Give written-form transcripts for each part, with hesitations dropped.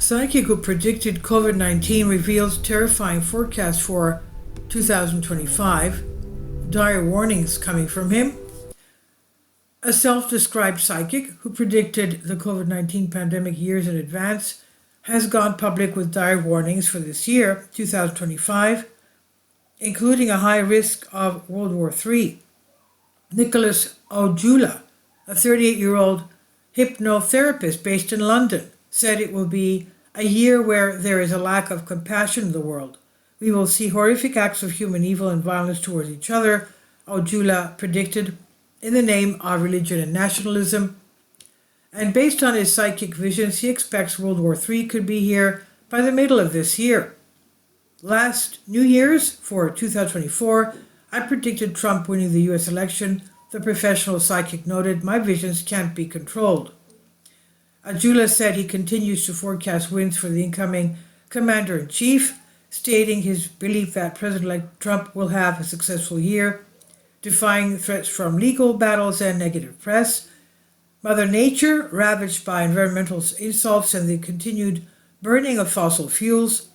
Psychic who predicted COVID-19 reveals terrifying forecast for 2025. Dire warnings coming from him. A self-described psychic who predicted the COVID-19 pandemic years in advance has gone public with dire warnings for this year, 2025, including a high risk of World War III. Nicholas Ojula, a 38-year-old hypnotherapist based in London, said it will be a year where there is a lack of compassion in the world. We will see horrific acts of human evil and violence towards each other, Ojula predicted, in the name of religion and nationalism. And based on his psychic visions, he expects World War III could be here by the middle of this year. Last New Year's, for 2024, I predicted Trump winning the US election. The professional psychic noted, "My visions can't be controlled." Ojula said he continues to forecast wins for the incoming commander-in-chief, stating his belief that President-elect Trump will have a successful year, defying threats from legal battles and negative press. Mother Nature, ravaged by environmental insults and the continued burning of fossil fuels,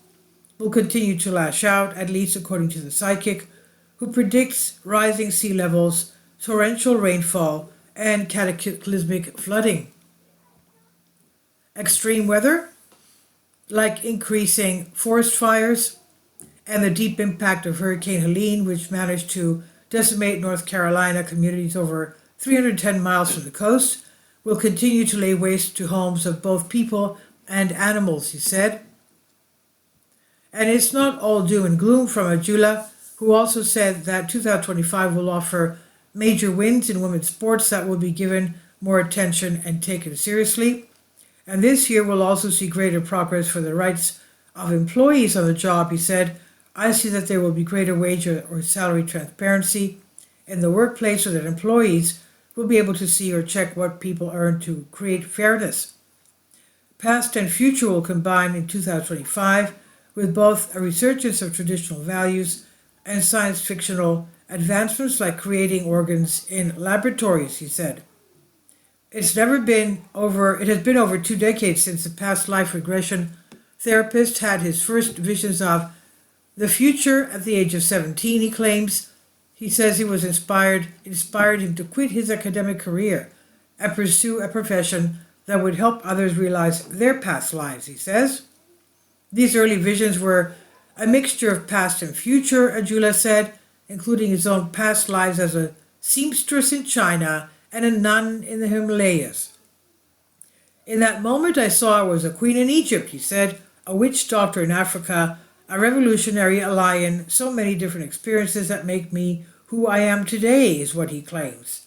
will continue to lash out, at least according to the psychic, who predicts rising sea levels, torrential rainfall, and cataclysmic flooding. Extreme weather, like increasing forest fires and the deep impact of Hurricane Helene, which managed to decimate North Carolina communities over 310 miles from the coast, will continue to lay waste to homes of both people and animals, he said. And it's not all doom and gloom from Ojula, who also said that 2025 will offer major wins in women's sports that will be given more attention and taken seriously. And this year will also see greater progress for the rights of employees on the job, he said. I see that there will be greater wage or salary transparency in the workplace so that employees will be able to see or check what people earn to create fairness. Past and future will combine in 2025 with both a resurgence of traditional values and science-fictional advancements like creating organs in laboratories, he said. It has been over 2 decades since the past life regression therapist had his first visions of the future at the age of 17, he claims. He says he was inspired him to quit his academic career and pursue a profession that would help others realize their past lives, he says. These early visions were a mixture of past and future, Ojula said, including his own past lives as a seamstress in China and a nun in the Himalayas. In that moment I saw I was a queen in Egypt, he said, a witch doctor in Africa, a revolutionary, a lion, so many different experiences that make me who I am today, is what he claims.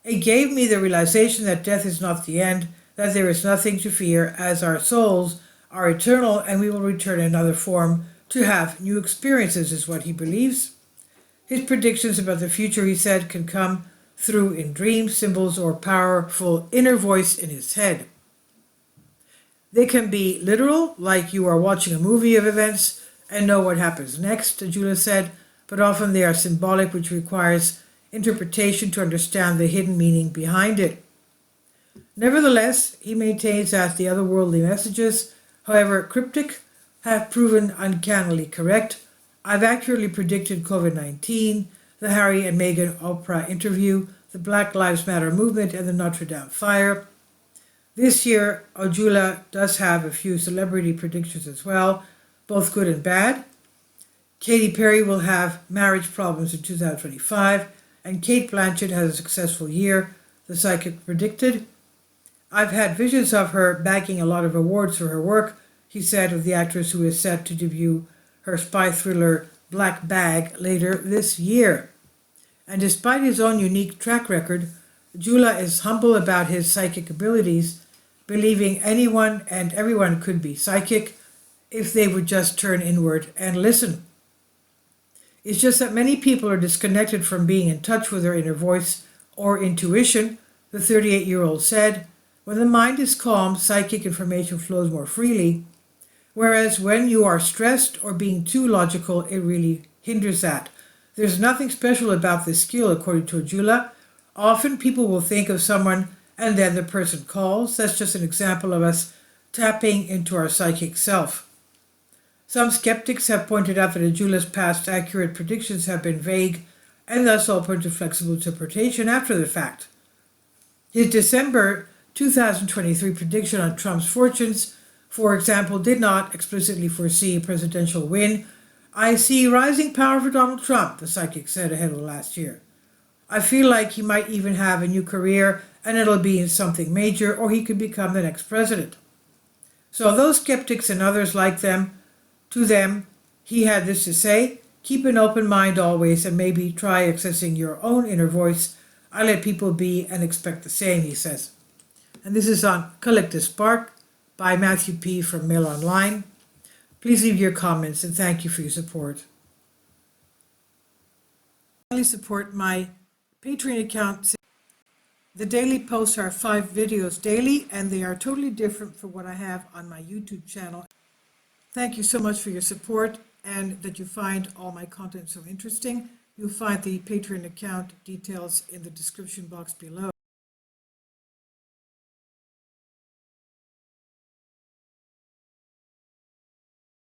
It gave me the realization that death is not the end, that there is nothing to fear, as our souls are eternal and we will return in another form to have new experiences, is what he believes. His predictions about the future, he said, can come through in dreams, symbols, or powerful inner voice in his head. They can be literal, like you are watching a movie of events and know what happens next, Ojula said, but often they are symbolic, which requires interpretation to understand the hidden meaning behind it. Nevertheless, he maintains that the otherworldly messages, however cryptic, have proven uncannily correct. I've accurately predicted COVID-19, the Harry and Meghan Oprah interview, the Black Lives Matter movement, and the Notre Dame fire. This year, Ojula does have a few celebrity predictions as well, both good and bad. Katy Perry will have marriage problems in 2025, and Cate Blanchett has a successful year, the psychic predicted. I've had visions of her bagging a lot of awards for her work, he said, of the actress who is set to debut her spy thriller Black Bag later this year. And despite his own unique track record, Ojula is humble about his psychic abilities, believing anyone and everyone could be psychic if they would just turn inward and listen. It's just that many people are disconnected from being in touch with their inner voice or intuition, the 38-year-old said. When the mind is calm, psychic information flows more freely, whereas when you are stressed or being too logical, it really hinders that. There's nothing special about this skill, according to Ojula. Often people will think of someone and then the person calls. That's just an example of us tapping into our psychic self. Some skeptics have pointed out that Ajula's past accurate predictions have been vague and thus open to flexible interpretation after the fact. His December 2023 prediction on Trump's fortunes, for example, did not explicitly foresee a presidential win. "I see rising power for Donald Trump," the psychic said ahead of last year. "I feel like he might even have a new career and it'll be in something major, or he could become the next president." So those skeptics and others like them, to them, he had this to say: "Keep an open mind always and maybe try accessing your own inner voice. I let people be and expect the same," he says. And this is on Collective Spark by Matthew P. from Mail Online. Please leave your comments and thank you for your support. Please support my Patreon account. The daily posts are 5 videos daily, and they are totally different from what I have on my YouTube channel. Thank you so much for your support and that you find all my content so interesting. You'll find the Patreon account details in the description box below.